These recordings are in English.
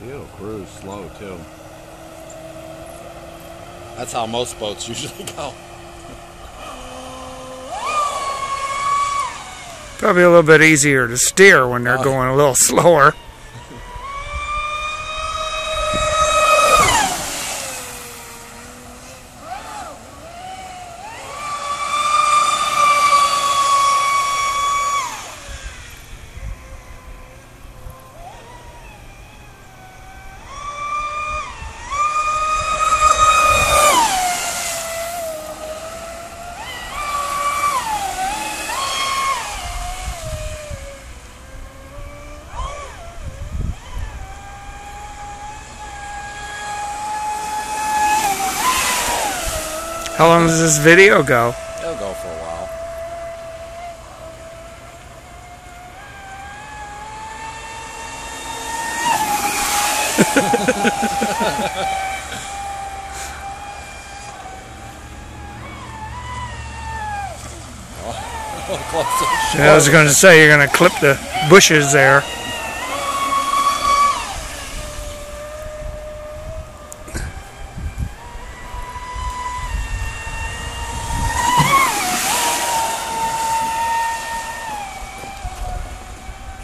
It'll cruise slow too. That's how most boats usually go. Probably a little bit easier to steer when they're going a little slower. How long does this video go? It'll go for a while. Yeah, I was going to say you're going to clip the bushes there.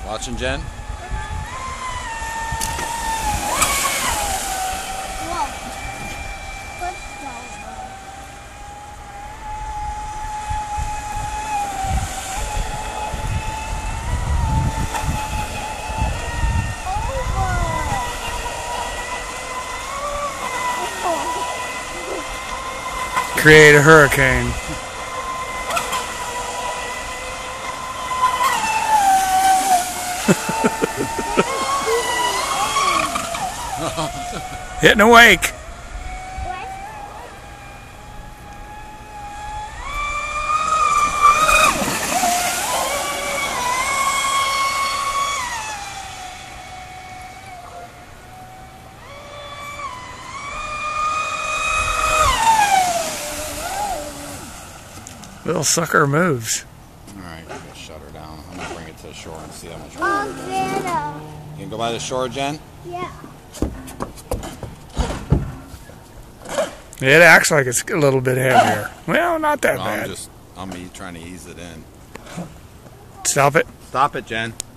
Watching, Jen? Create a hurricane. Hitting a wake. Little sucker moves. Alright, I'm going to shut her down. I'm going to bring it to the shore and see how much water there is. You can go by the shore, Jen? Yeah. It acts like it's a little bit heavier. Well, not that bad. I'm trying to ease it in. Stop it. Stop it, Jen.